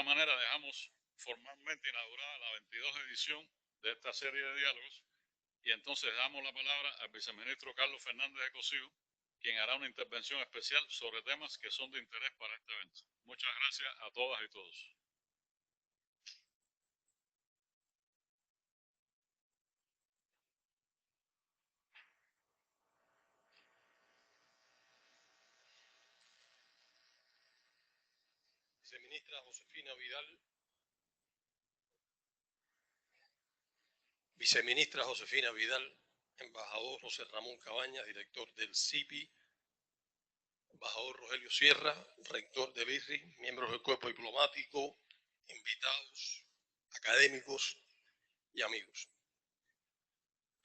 esta manera dejamos formalmente inaugurada la 22 edición de esta serie de diálogos y entonces damos la palabra al viceministro Carlos Fernández de Cosío, quien hará una intervención especial sobre temas que son de interés para este evento. Muchas gracias a todas y todos. Viceministra Josefina Vidal. Viceministra Josefina Vidal, embajador José Ramón Cabañas, director del CIPI, embajador Rogelio Sierra, rector del IRRI, miembros del cuerpo diplomático, invitados, académicos y amigos.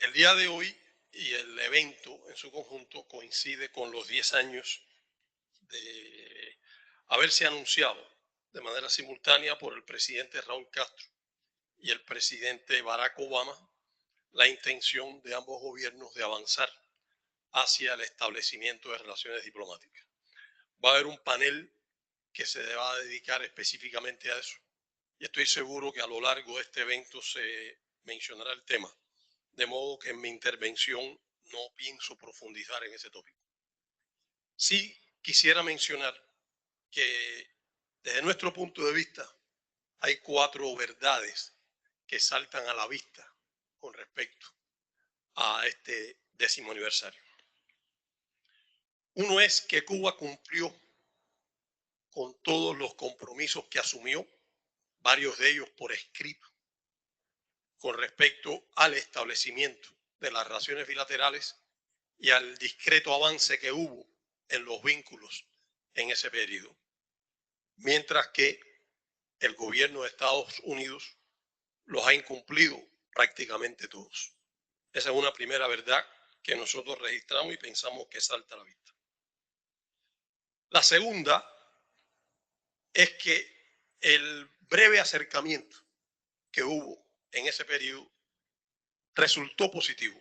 El día de hoy y el evento en su conjunto coincide con los 10 años de haberse anunciado de manera simultánea por el presidente Raúl Castro y el presidente Barack Obama la intención de ambos gobiernos de avanzar hacia el establecimiento de relaciones diplomáticas. Va a haber un panel que se va a dedicar específicamente a eso y estoy seguro que a lo largo de este evento se mencionará el tema, de modo que en mi intervención no pienso profundizar en ese tópico. Sí quisiera mencionar que desde nuestro punto de vista hay 4 verdades que saltan a la vista con respecto a este 10º aniversario. Uno es que Cuba cumplió con todos los compromisos que asumió, varios de ellos por escrito, con respecto al establecimiento de las relaciones bilaterales y al discreto avance que hubo en los vínculos en ese periodo. Mientras que el gobierno de Estados Unidos los ha incumplido prácticamente todos. Esa es una primera verdad que nosotros registramos y pensamos que salta a la vista. La segunda es que el breve acercamiento que hubo en ese periodo resultó positivo.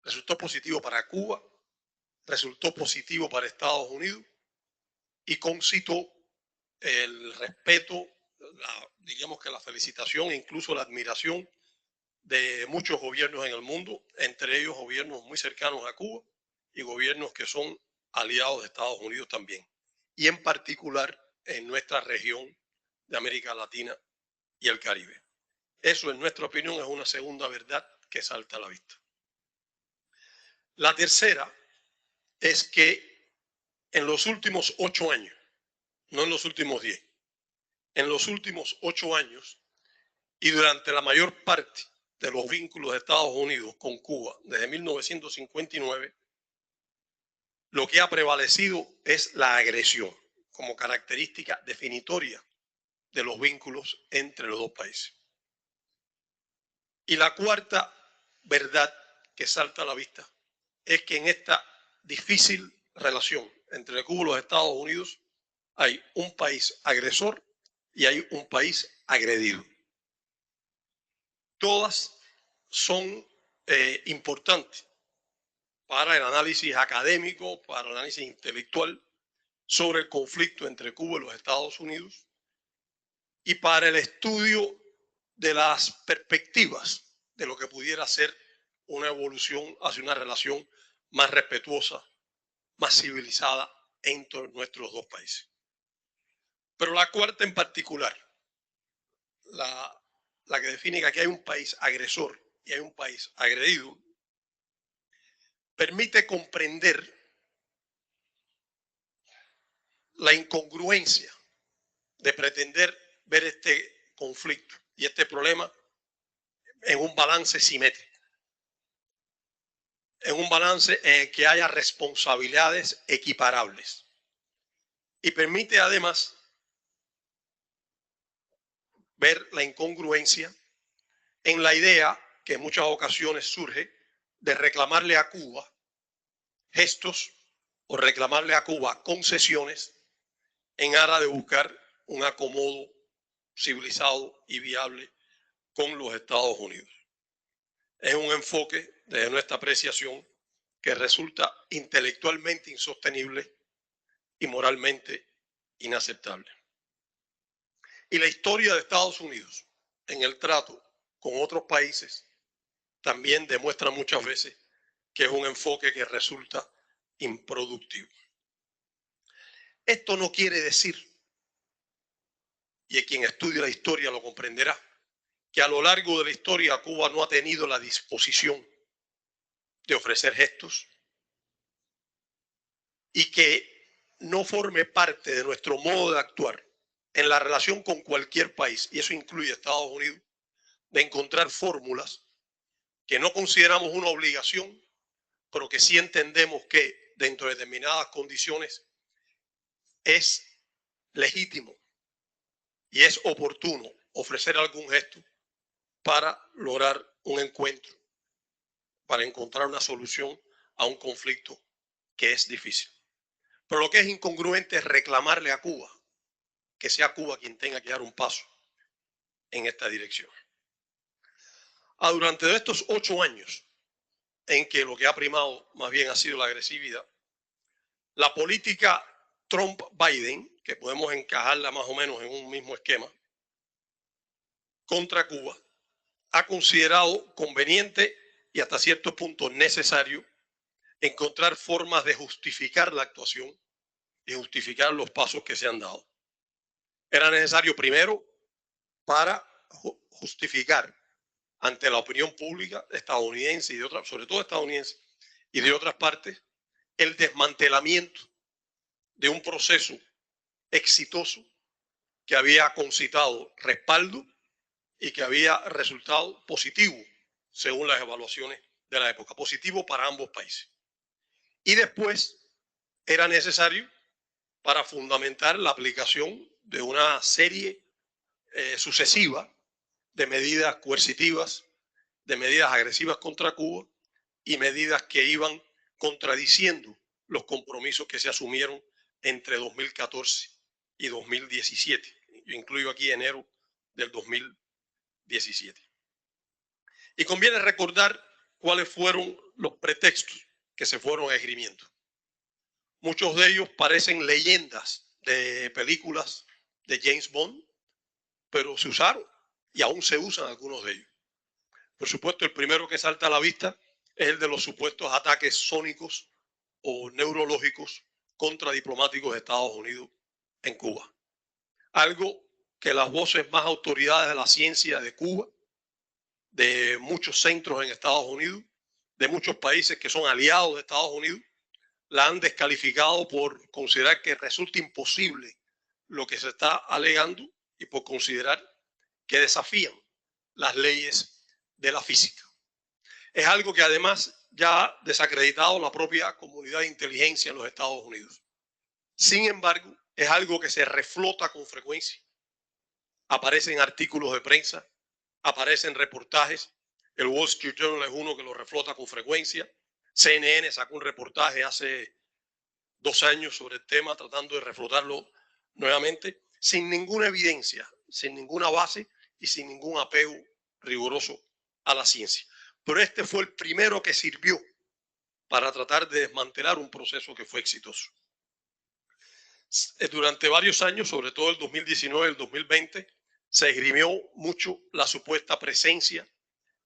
Resultó positivo para Cuba, resultó positivo para Estados Unidos y concitó el respeto, digamos que la felicitación e incluso la admiración de muchos gobiernos en el mundo, entre ellos gobiernos muy cercanos a Cuba y gobiernos que son aliados de Estados Unidos también, y en particular en nuestra región de América Latina y el Caribe. Eso, en nuestra opinión, es una segunda verdad que salta a la vista. La tercera es que en los últimos 8 años, no en los últimos 10, en los últimos 8 años y durante la mayor parte de los vínculos de Estados Unidos con Cuba desde 1959, lo que ha prevalecido es la agresión como característica definitoria de los vínculos entre los dos países. Y la cuarta verdad que salta a la vista es que en esta difícil relación entre Cuba y los Estados Unidos hay un país agresor y hay un país agredido. Todas son importantes para el análisis académico, para el análisis intelectual sobre el conflicto entre Cuba y los Estados Unidos y para el estudio de las perspectivas de lo que pudiera ser una evolución hacia una relación más respetuosa, más civilizada entre nuestros dos países. Pero la cuarta en particular, la que define que aquí hay un país agresor y hay un país agredido, permite comprender la incongruencia de pretender ver este conflicto y este problema en un balance simétrico, en un balance en el que haya responsabilidades equiparables y permite además ver la incongruencia en la idea que en muchas ocasiones surge de reclamarle a Cuba gestos o reclamarle a Cuba concesiones en aras de buscar un acomodo civilizado y viable con los Estados Unidos. Es un enfoque desde nuestra apreciación que resulta intelectualmente insostenible y moralmente inaceptable. Y la historia de Estados Unidos en el trato con otros países también demuestra muchas veces que es un enfoque que resulta improductivo. Esto no quiere decir, y quien estudie la historia lo comprenderá, que a lo largo de la historia Cuba no ha tenido la disposición de ofrecer gestos y que no forme parte de nuestro modo de actuar en la relación con cualquier país, y eso incluye Estados Unidos, de encontrar fórmulas que no consideramos una obligación, pero que sí entendemos que dentro de determinadas condiciones es legítimo y es oportuno ofrecer algún gesto para lograr un encuentro, para encontrar una solución a un conflicto que es difícil. Pero lo que es incongruente es reclamarle a Cuba que sea Cuba quien tenga que dar un paso en esta dirección. Durante estos 8 años en que lo que ha primado más bien ha sido la agresividad, la política Trump-Biden, que podemos encajarla más o menos en un mismo esquema, contra Cuba, ha considerado conveniente y hasta cierto punto necesario encontrar formas de justificar la actuación y justificar los pasos que se han dado. Era necesario primero para justificar ante la opinión pública estadounidense y de otras, sobre todo estadounidense y de otras partes, el desmantelamiento de un proceso exitoso que había concitado respaldo y que había resultado positivo según las evaluaciones de la época, positivo para ambos países. Y después era necesario para fundamentar la aplicación de una serie sucesiva de medidas coercitivas, de medidas agresivas contra Cuba y medidas que iban contradiciendo los compromisos que se asumieron entre 2014 y 2017. Yo incluyo aquí enero del 2017. Y conviene recordar cuáles fueron los pretextos que se fueron esgrimiendo. Muchos de ellos parecen leyendas de películas de James Bond, pero se usaron y aún se usan algunos de ellos. Por supuesto, el primero que salta a la vista es el de los supuestos ataques sónicos o neurológicos contra diplomáticos de Estados Unidos en Cuba. Algo que las voces más autoridades de la ciencia de Cuba, de muchos centros en Estados Unidos, de muchos países que son aliados de Estados Unidos, la han descalificado por considerar que resulta imposible lo que se está alegando y por considerar que desafían las leyes de la física. Es algo que además ya ha desacreditado la propia comunidad de inteligencia en los Estados Unidos. Sin embargo, es algo que se reflota con frecuencia. Aparecen artículos de prensa, aparecen reportajes. El Wall Street Journal es uno que lo reflota con frecuencia. CNN sacó un reportaje hace 2 años sobre el tema, tratando de reflotarlo nuevamente, sin ninguna evidencia, sin ninguna base y sin ningún apego riguroso a la ciencia. Pero este fue el primero que sirvió para tratar de desmantelar un proceso que fue exitoso. Durante varios años, sobre todo el 2019 y el 2020, se esgrimió mucho la supuesta presencia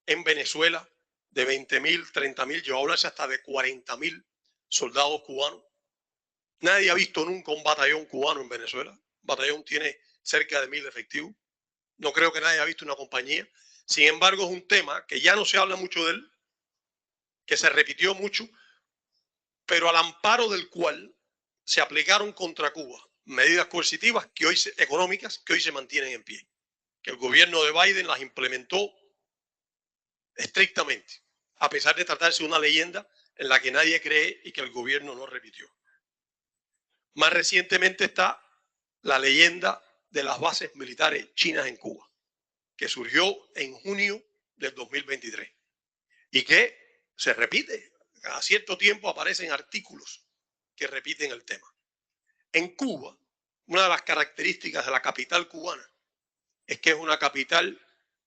en Venezuela de 20.000, 30.000, llegó a hablarse hasta de 40.000 soldados cubanos. Nadie ha visto nunca un batallón cubano en Venezuela. Un batallón tiene cerca de 1.000 efectivos. No creo que nadie haya visto una compañía. Sin embargo, es un tema que ya no se habla mucho de él, que se repitió mucho, pero al amparo del cual se aplicaron contra Cuba medidas coercitivas que hoy económicas que hoy se mantienen en pie, que el gobierno de Biden las implementó estrictamente, a pesar de tratarse de una leyenda en la que nadie cree y que el gobierno no repitió. Más recientemente está la leyenda de las bases militares chinas en Cuba, que surgió en junio del 2023 y que se repite. Cada cierto tiempo aparecen artículos que repiten el tema. En Cuba, una de las características de la capital cubana es que es una capital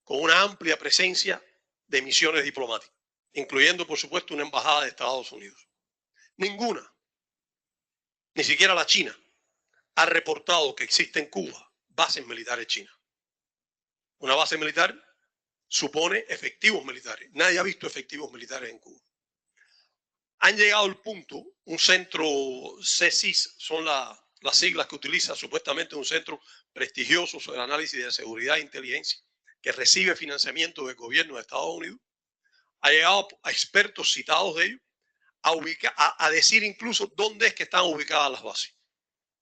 con una amplia presencia de misiones diplomáticas, incluyendo, por supuesto, una embajada de Estados Unidos. Ninguna, ni siquiera la China, ha reportado que existen en Cuba bases militares chinas. Una base militar supone efectivos militares. Nadie ha visto efectivos militares en Cuba. Han llegado al punto, un centro CSIS, son las siglas que utiliza supuestamente un centro prestigioso sobre el análisis de seguridad e inteligencia, que recibe financiamiento del gobierno de Estados Unidos, ha llegado a expertos citados de ellos a decir incluso dónde es que están ubicadas las bases.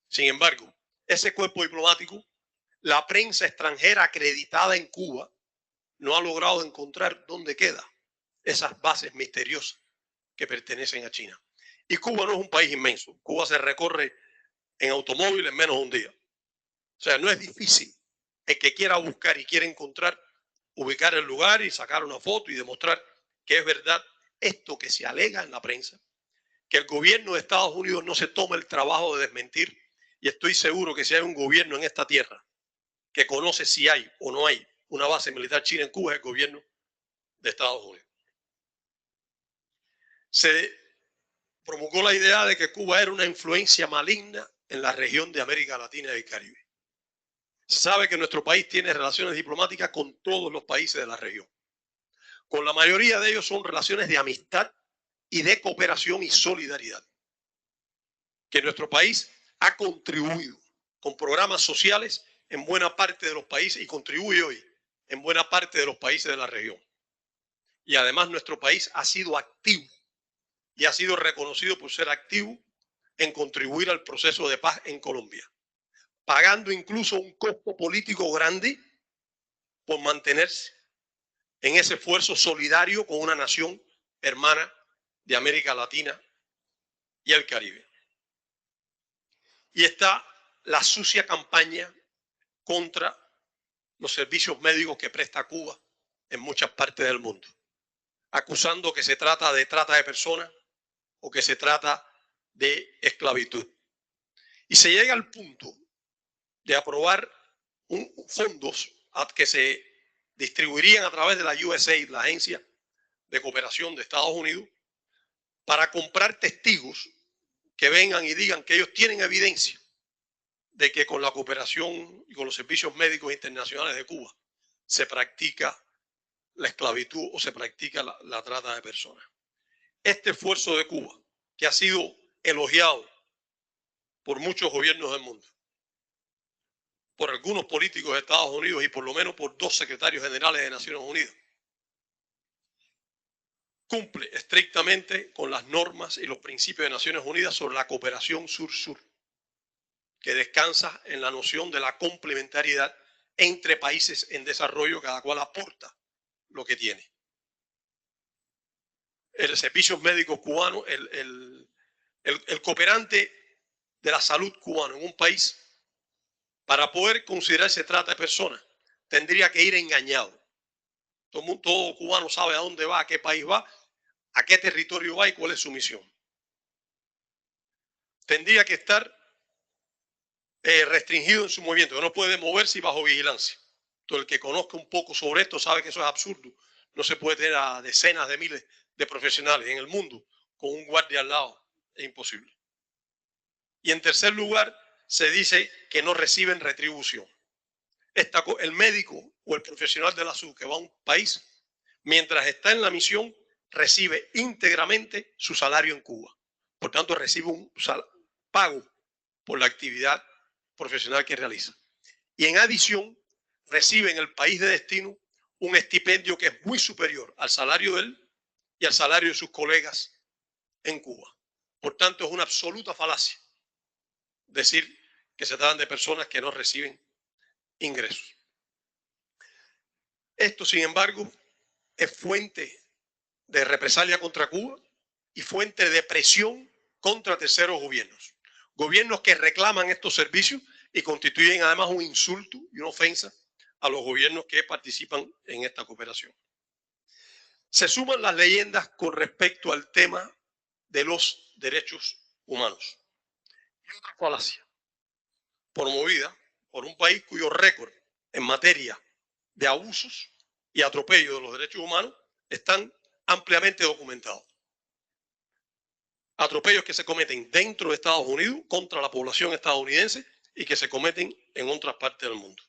Sin embargo, ese cuerpo diplomático, la prensa extranjera acreditada en Cuba, no ha logrado encontrar dónde quedan esas bases misteriosas que pertenecen a China. Y Cuba no es un país inmenso. Cuba se recorre en automóvil en menos de un día. O sea, no es difícil. El que quiera buscar y quiera encontrar, ubicar el lugar y sacar una foto y demostrar que es verdad esto que se alega en la prensa, que el gobierno de Estados Unidos no se toma el trabajo de desmentir. Y estoy seguro que si hay un gobierno en esta tierra que conoce si hay o no hay una base militar china en Cuba, es el gobierno de Estados Unidos. Se promulgó la idea de que Cuba era una influencia maligna en la región de América Latina y el Caribe. Se sabe que nuestro país tiene relaciones diplomáticas con todos los países de la región. Con la mayoría de ellos son relaciones de amistad y de cooperación y solidaridad. Que nuestro país ha contribuido con programas sociales en buena parte de los países y contribuye hoy en buena parte de los países de la región. Y además nuestro país ha sido activo y ha sido reconocido por ser activo en contribuir al proceso de paz en Colombia, pagando incluso un costo político grande por mantenerse en ese esfuerzo solidario con una nación hermana de América Latina y el Caribe. Y está la sucia campaña contra los servicios médicos que presta Cuba en muchas partes del mundo, acusando que se trata de trata de personas o que se trata de esclavitud. Y se llega al punto de aprobar fondos que se distribuirían a través de la USAID, la Agencia de Cooperación de Estados Unidos, para comprar testigos que vengan y digan que ellos tienen evidencia de que con la cooperación y con los servicios médicos internacionales de Cuba se practica la esclavitud o se practica la trata de personas. Este esfuerzo de Cuba, que ha sido elogiado por muchos gobiernos del mundo, por algunos políticos de Estados Unidos y por lo menos por 2 secretarios generales de Naciones Unidas, cumple estrictamente con las normas y los principios de Naciones Unidas sobre la cooperación sur-sur, que descansa en la noción de la complementariedad entre países en desarrollo, cada cual aporta lo que tiene. El servicio médico cubano, el cooperante de la salud cubano en un país, para poder considerarse trata de personas, tendría que ir engañado. Todo cubano sabe a dónde va, a qué país va, a qué territorio va y cuál es su misión. Tendría que estar restringido en su movimiento, que no puede moverse y bajo vigilancia. Todo el que conozca un poco sobre esto sabe que eso es absurdo. No se puede tener a decenas de miles de profesionales en el mundo con un guardia al lado. Es imposible. Y en tercer lugar, se dice que no reciben retribución. El médico o el profesional de la salud que va a un país, mientras está en la misión, recibe íntegramente su salario en Cuba. Por tanto, recibe un pago por la actividad profesional que realiza. Y en adición, recibe en el país de destino un estipendio que es muy superior al salario de él y al salario de sus colegas en Cuba. Por tanto, es una absoluta falacia decir que se tratan de personas que no reciben ingresos. Esto, sin embargo, es fuente de represalia contra Cuba y fuente de presión contra terceros gobiernos. Gobiernos que reclaman estos servicios y constituyen además un insulto y una ofensa a los gobiernos que participan en esta cooperación. Se suman las leyendas con respecto al tema de los derechos humanos. Y otra falacia promovida por un país cuyo récord en materia de abusos y atropello de los derechos humanos están ampliamente documentados. Atropellos que se cometen dentro de Estados Unidos contra la población estadounidense y que se cometen en otras partes del mundo.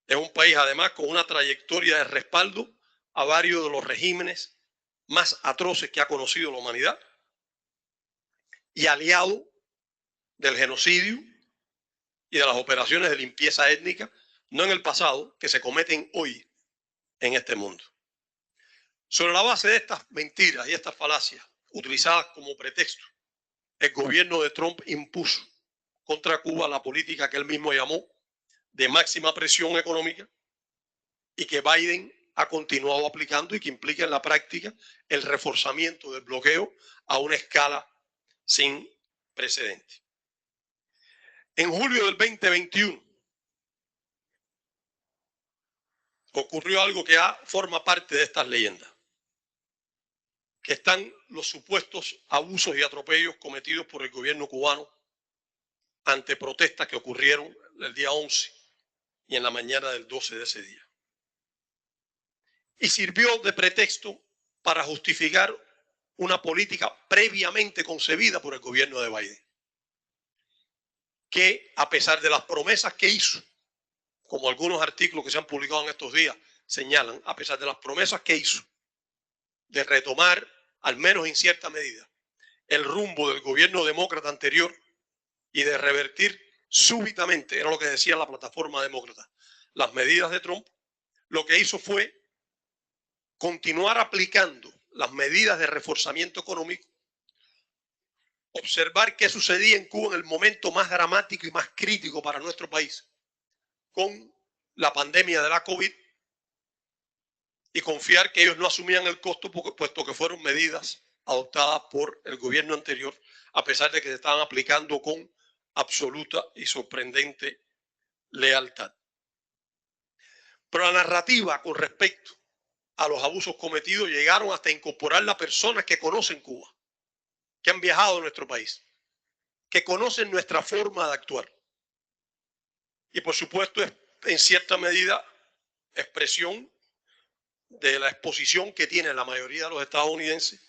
Es un país además con una trayectoria de respaldo a varios de los regímenes más atroces que ha conocido la humanidad y aliado del genocidio y de las operaciones de limpieza étnica, no en el pasado, que se cometen hoy en este mundo. Sobre la base de estas mentiras y estas falacias utilizadas como pretexto, el gobierno de Trump impuso contra Cuba la política que él mismo llamó de máxima presión económica y que Biden ha continuado aplicando y que implica en la práctica el reforzamiento del bloqueo a una escala sin precedentes. En julio del 2021 ocurrió algo que forma parte de estas leyendas, que están los supuestos abusos y atropellos cometidos por el gobierno cubano ante protestas que ocurrieron el día 11 y en la mañana del 12 de ese día. Y sirvió de pretexto para justificar una política previamente concebida por el gobierno de Biden, que a pesar de las promesas que hizo, como algunos artículos que se han publicado en estos días señalan, a pesar de las promesas que hizo de retomar, al menos en cierta medida, el rumbo del gobierno demócrata anterior y de revertir súbitamente, era lo que decía la plataforma demócrata, las medidas de Trump, lo que hizo fue continuar aplicando las medidas de reforzamiento económico, observar qué sucedía en Cuba en el momento más dramático y más crítico para nuestro país, con la pandemia de la COVID, y confiar que ellos no asumían el costo, puesto que fueron medidas adoptadas por el gobierno anterior, a pesar de que se estaban aplicando con absoluta y sorprendente lealtad. Pero la narrativa con respecto a los abusos cometidos llegaron hasta incorporar las personas que conocen Cuba, que han viajado a nuestro país, que conocen nuestra forma de actuar. Y por supuesto es en cierta medida expresión de la exposición que tiene la mayoría de los estadounidenses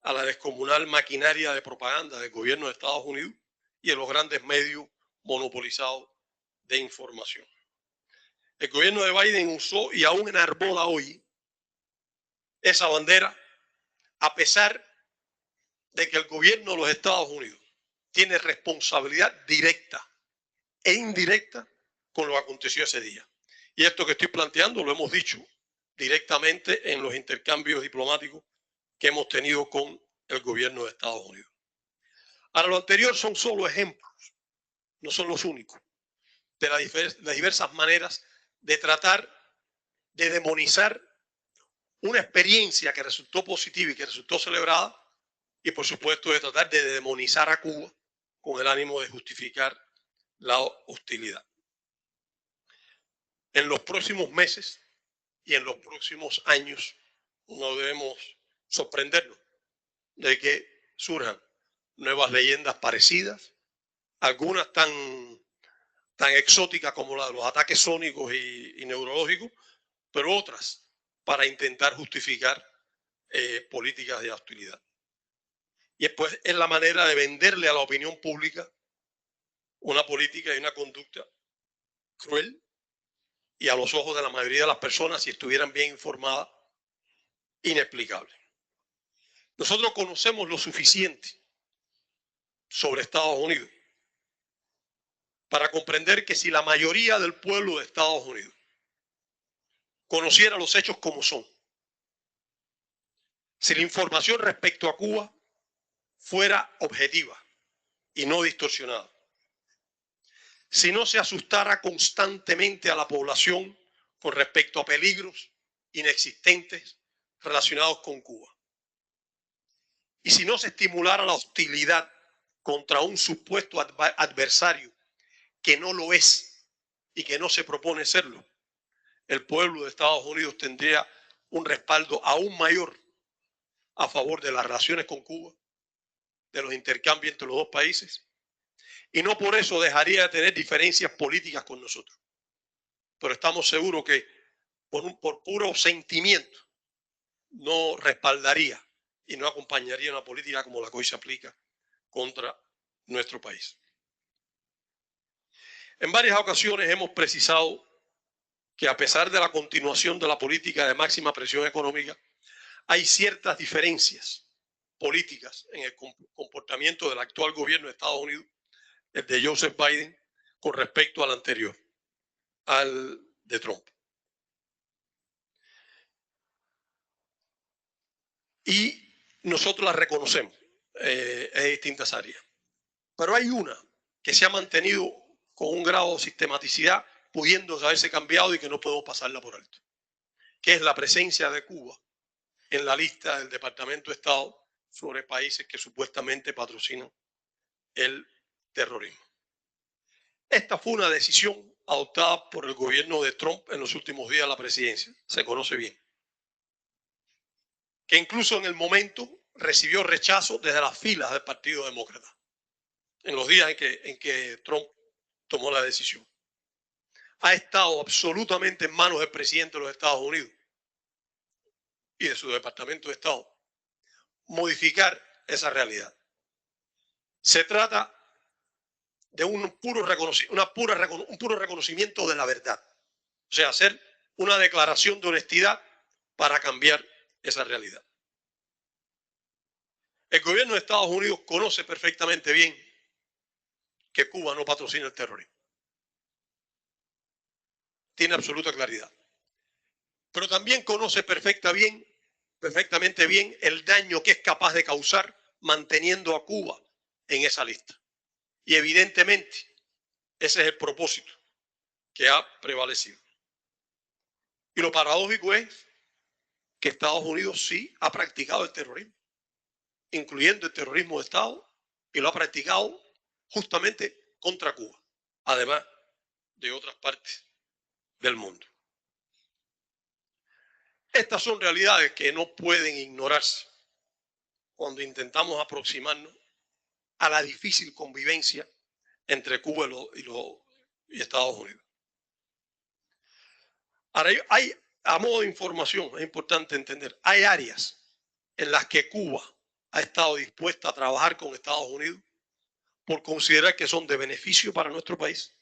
a la descomunal maquinaria de propaganda del gobierno de Estados Unidos y de los grandes medios monopolizados de información. El gobierno de Biden usó y aún enarbola hoy esa bandera, a pesar de que el gobierno de los Estados Unidos tiene responsabilidad directa e indirecta con lo que aconteció ese día. Y esto que estoy planteando lo hemos dicho directamente en los intercambios diplomáticos que hemos tenido con el gobierno de Estados Unidos. Ahora, lo anterior son solo ejemplos, no son los únicos, de las diversas maneras de tratar de demonizar una experiencia que resultó positiva y que resultó celebrada, y por supuesto de tratar de demonizar a Cuba con el ánimo de justificar la hostilidad. En los próximos meses y en los próximos años no debemos sorprendernos de que surjan nuevas leyendas parecidas, algunas tan exóticas como la de los ataques sónicos y neurológicos, pero otras para intentar justificar políticas de hostilidad. Y después es la manera de venderle a la opinión pública una política y una conducta cruel, y a los ojos de la mayoría de las personas, si estuvieran bien informadas, inexplicable. Nosotros conocemos lo suficiente sobre Estados Unidos para comprender que si la mayoría del pueblo de Estados Unidos conociera los hechos como son, si la información respecto a Cuba fuera objetiva y no distorsionada, si no se asustara constantemente a la población con respecto a peligros inexistentes relacionados con Cuba, y si no se estimulara la hostilidad contra un supuesto adversario que no lo es y que no se propone serlo, el pueblo de Estados Unidos tendría un respaldo aún mayor a favor de las relaciones con Cuba, de los intercambios entre los dos países, y no por eso dejaría de tener diferencias políticas con nosotros. Pero estamos seguros que por puro sentimiento no respaldaría y no acompañaría una política como la que hoy se aplica contra nuestro país. En varias ocasiones hemos precisado que a pesar de la continuación de la política de máxima presión económica, hay ciertas diferencias políticas en el comportamiento del actual gobierno de Estados Unidos, el de Joseph Biden, con respecto al anterior, al de Trump. Y nosotros las reconocemos en distintas áreas. Pero hay una que se ha mantenido con un grado de sistematicidad, pudiendo haberse cambiado y que no podemos pasarla por alto, que es la presencia de Cuba en la lista del Departamento de Estado sobre países que supuestamente patrocinan el terrorismo. Esta fue una decisión adoptada por el gobierno de Trump en los últimos días de la presidencia, se conoce bien, que incluso en el momento recibió rechazo desde las filas del Partido Demócrata, en los días en que Trump tomó la decisión. Ha estado absolutamente en manos del presidente de los Estados Unidos y de su Departamento de Estado modificar esa realidad. Se trata de un puro reconocimiento de la verdad. O sea, hacer una declaración de honestidad para cambiar esa realidad. El gobierno de Estados Unidos conoce perfectamente bien que Cuba no patrocina el terrorismo. Tiene absoluta claridad. Pero también conoce perfectamente bien el daño que es capaz de causar manteniendo a Cuba en esa lista. Y evidentemente ese es el propósito que ha prevalecido. Y lo paradójico es que Estados Unidos sí ha practicado el terrorismo, incluyendo el terrorismo de Estado, y lo ha practicado justamente contra Cuba, además de otras partes del mundo. Estas son realidades que no pueden ignorarse cuando intentamos aproximarnos a la difícil convivencia entre Cuba y Estados Unidos. Ahora, a modo de información, es importante entender, hay áreas en las que Cuba ha estado dispuesta a trabajar con Estados Unidos por considerar que son de beneficio para nuestro país,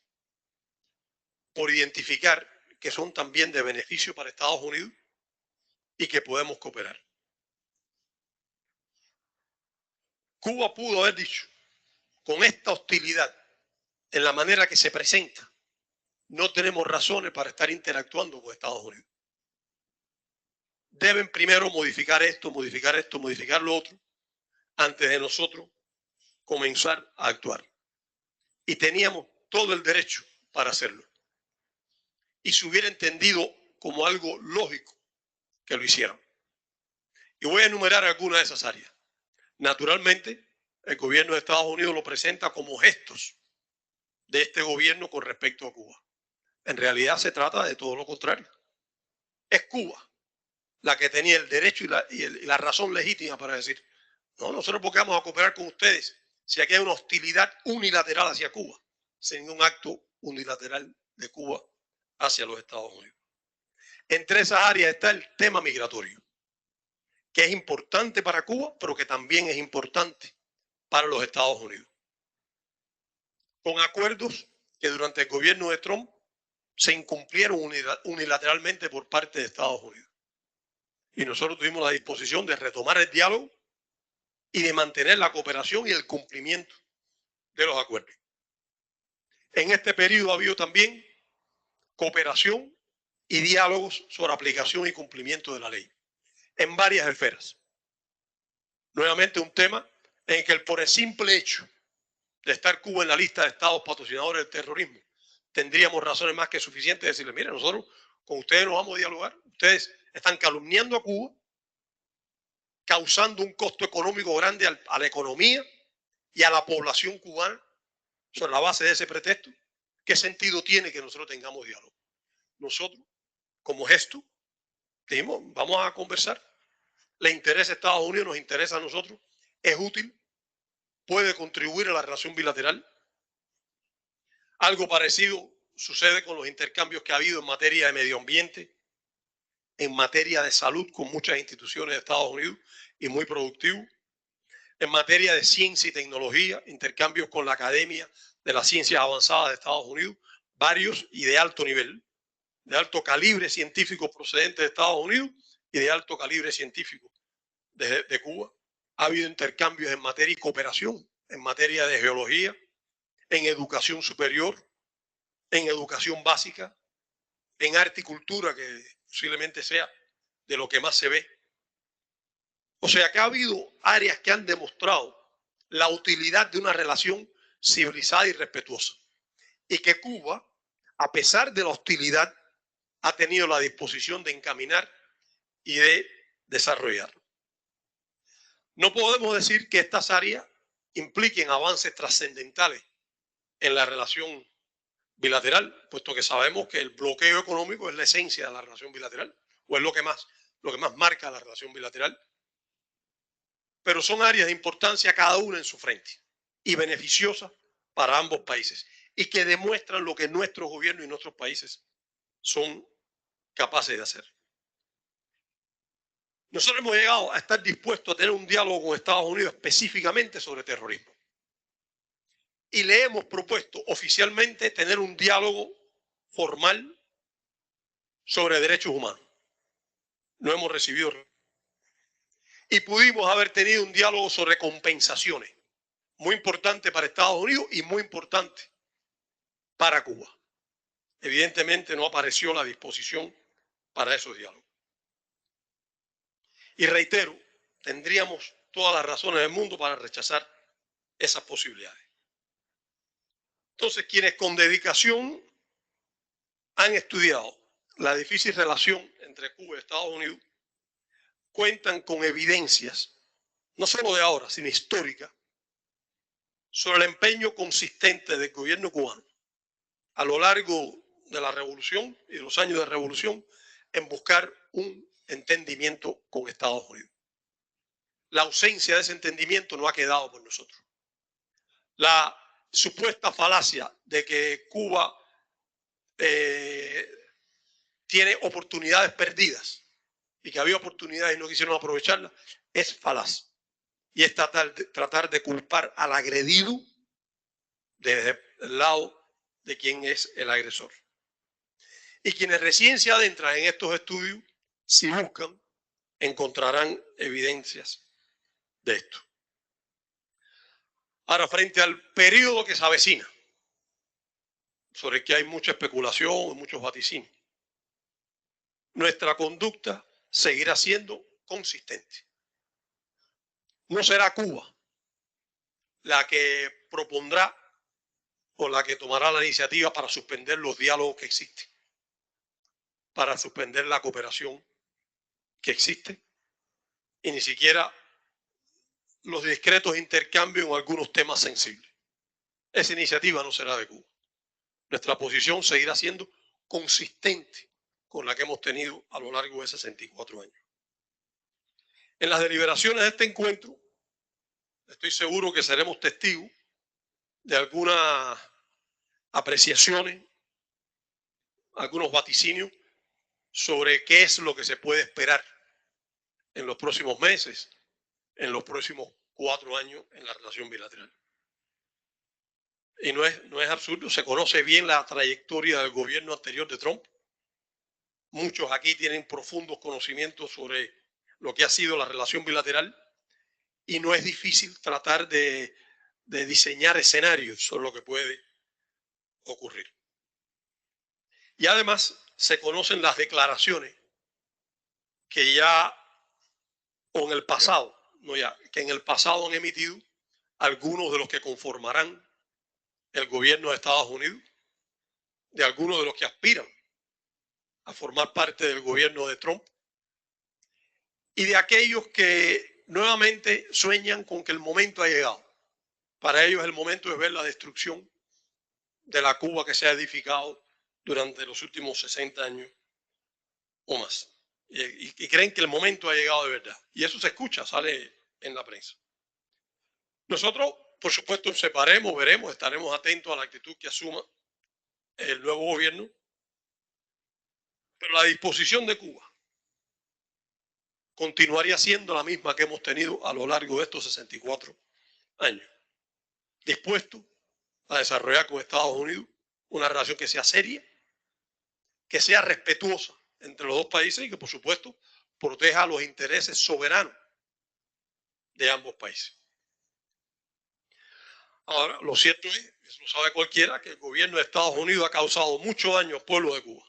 por identificar que son también de beneficio para Estados Unidos y que podemos cooperar. Cuba pudo haber dicho, con esta hostilidad, en la manera que se presenta, no tenemos razones para estar interactuando con Estados Unidos. Deben primero modificar esto, modificar lo otro, antes de nosotros comenzar a actuar. Y teníamos todo el derecho para hacerlo. Y se hubiera entendido como algo lógico que lo hicieran. Y voy a enumerar algunas de esas áreas. Naturalmente, el gobierno de Estados Unidos lo presenta como gestos de este gobierno con respecto a Cuba. En realidad se trata de todo lo contrario. Es Cuba la que tenía el derecho y la razón legítima para decir, no, nosotros porque vamos a cooperar con ustedes si aquí hay una hostilidad unilateral hacia Cuba, sin ningún acto unilateral de Cuba hacia los Estados Unidos. Entre esas áreas está el tema migratorio, que es importante para Cuba, pero que también es importante para los Estados Unidos. Con acuerdos que durante el gobierno de Trump se incumplieron unilateralmente por parte de Estados Unidos. Y nosotros tuvimos la disposición de retomar el diálogo y de mantener la cooperación y el cumplimiento de los acuerdos. En este periodo ha habido también cooperación y diálogos sobre aplicación y cumplimiento de la ley en varias esferas. Nuevamente un tema en el que por el simple hecho de estar Cuba en la lista de estados patrocinadores del terrorismo, tendríamos razones más que suficientes de decirle, mire, nosotros con ustedes no vamos a dialogar, ustedes están calumniando a Cuba, causando un costo económico grande a la economía y a la población cubana sobre la base de ese pretexto. ¿Qué sentido tiene que nosotros tengamos diálogo? Nosotros, como gesto, dijimos, vamos a conversar. Le interesa a Estados Unidos, nos interesa a nosotros, es útil, puede contribuir a la relación bilateral. Algo parecido sucede con los intercambios que ha habido en materia de medio ambiente, en materia de salud con muchas instituciones de Estados Unidos y muy productivo, en materia de ciencia y tecnología, intercambios con la Academia de las Ciencias Avanzadas de Estados Unidos, varios y de alto nivel, de alto calibre científico procedente de Estados Unidos y de alto calibre científico de Cuba. Ha habido intercambios en materia y cooperación, en materia de geología, en educación superior, en educación básica, en arte y cultura, que posiblemente sea de lo que más se ve. O sea que ha habido áreas que han demostrado la utilidad de una relación civilizada y respetuosa. Y que Cuba, a pesar de la hostilidad, ha tenido la disposición de encaminar y de desarrollar. No podemos decir que estas áreas impliquen avances trascendentales en la relación bilateral, puesto que sabemos que el bloqueo económico es la esencia de la relación bilateral, o es lo que más marca la relación bilateral. Pero son áreas de importancia cada una en su frente y beneficiosas para ambos países y que demuestran lo que nuestros gobiernos y nuestros países son capaces de hacer. Nosotros hemos llegado a estar dispuestos a tener un diálogo con Estados Unidos específicamente sobre terrorismo. Y le hemos propuesto oficialmente tener un diálogo formal sobre derechos humanos. No hemos recibido. Y pudimos haber tenido un diálogo sobre compensaciones, muy importante para Estados Unidos y muy importante para Cuba. Evidentemente no apareció la disposición para esos diálogos. Y reitero, tendríamos todas las razones del mundo para rechazar esas posibilidades. Entonces, quienes con dedicación han estudiado la difícil relación entre Cuba y Estados Unidos cuentan con evidencias, no solo de ahora, sino históricas, sobre el empeño consistente del gobierno cubano a lo largo de la revolución y de los años de revolución en buscar un entendimiento con Estados Unidos. La ausencia de ese entendimiento no ha quedado por nosotros. La supuesta falacia de que Cuba tiene oportunidades perdidas y que había oportunidades y no quisieron aprovecharlas es falaz. Y es tratar de culpar al agredido desde el lado de quien es el agresor. Y quienes recién se adentran en estos estudios, si buscan, encontrarán evidencias de esto. Ahora, frente al periodo que se avecina, sobre el que hay mucha especulación y muchos vaticinios, nuestra conducta seguirá siendo consistente. No será Cuba la que propondrá o la que tomará la iniciativa para suspender los diálogos que existen, para suspender la cooperación que existe, y ni siquiera los discretos intercambios en algunos temas sensibles. Esa iniciativa no será de Cuba. Nuestra posición seguirá siendo consistente con la que hemos tenido a lo largo de 64 años. En las deliberaciones de este encuentro, estoy seguro que seremos testigos de algunas apreciaciones, algunos vaticinios sobre qué es lo que se puede esperar en los próximos meses, en los próximos 4 años en la relación bilateral. Y no es absurdo, se conoce bien la trayectoria del gobierno anterior de Trump. Muchos aquí tienen profundos conocimientos sobre lo que ha sido la relación bilateral y no es difícil tratar de diseñar escenarios sobre lo que puede ocurrir. Y además se conocen las declaraciones que ya, o en el pasado, no ya, que en el pasado han emitido algunos de los que conformarán el gobierno de Estados Unidos, de algunos de los que aspiran a formar parte del gobierno de Trump y de aquellos que nuevamente sueñan con que el momento ha llegado. Para ellos el momento es ver la destrucción de la Cuba que se ha edificado durante los últimos 60 años o más. Y creen que el momento ha llegado de verdad. Y eso se escucha, sale en la prensa. Nosotros, por supuesto, separemos, veremos, estaremos atentos a la actitud que asuma el nuevo gobierno. Pero la disposición de Cuba continuaría siendo la misma que hemos tenido a lo largo de estos 64 años. Dispuesto a desarrollar con Estados Unidos una relación que sea seria, que sea respetuosa entre los dos países y que, por supuesto, proteja los intereses soberanos de ambos países. Ahora, lo cierto es, eso lo sabe cualquiera, que el gobierno de Estados Unidos ha causado mucho daño al pueblo de Cuba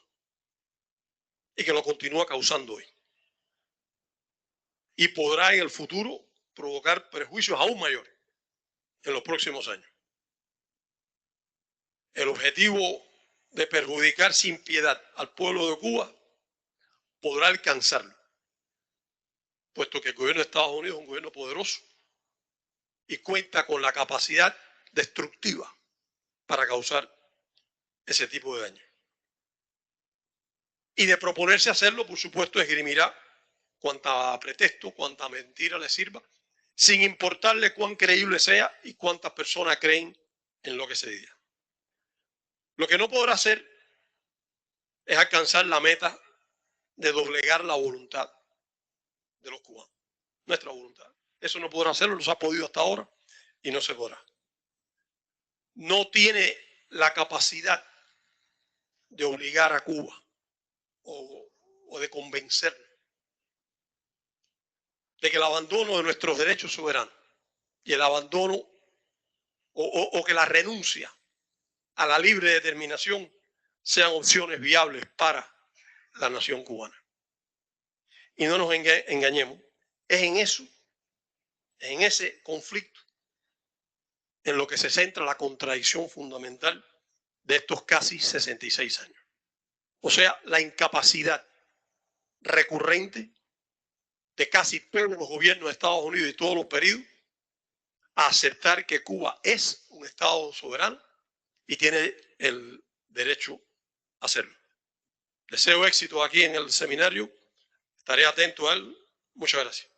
y que lo continúa causando hoy. Y podrá en el futuro provocar perjuicios aún mayores en los próximos años. El objetivo de perjudicar sin piedad al pueblo de Cuba podrá alcanzarlo, puesto que el gobierno de Estados Unidos es un gobierno poderoso y cuenta con la capacidad destructiva para causar ese tipo de daño. Y de proponerse hacerlo, por supuesto, esgrimirá cuanta pretexto, cuanta mentira le sirva, sin importarle cuán creíble sea y cuántas personas creen en lo que se diga. Lo que no podrá hacer es alcanzar la meta de doblegar la voluntad de los cubanos, nuestra voluntad. Eso no podrá hacerlo, no se ha podido hasta ahora y no se podrá. No tiene la capacidad de obligar a Cuba o de convencer de que el abandono de nuestros derechos soberanos y el abandono o que la renuncia a la libre determinación sean opciones viables para la nación cubana. Y no nos engañemos, es en eso, en ese conflicto, en lo que se centra la contradicción fundamental de estos casi 66 años. O sea, la incapacidad recurrente de casi todos los gobiernos de Estados Unidos y todos los periodos a aceptar que Cuba es un Estado soberano y tiene el derecho a hacerlo. Deseo éxito aquí en el seminario. Estaré atento a él. Muchas gracias.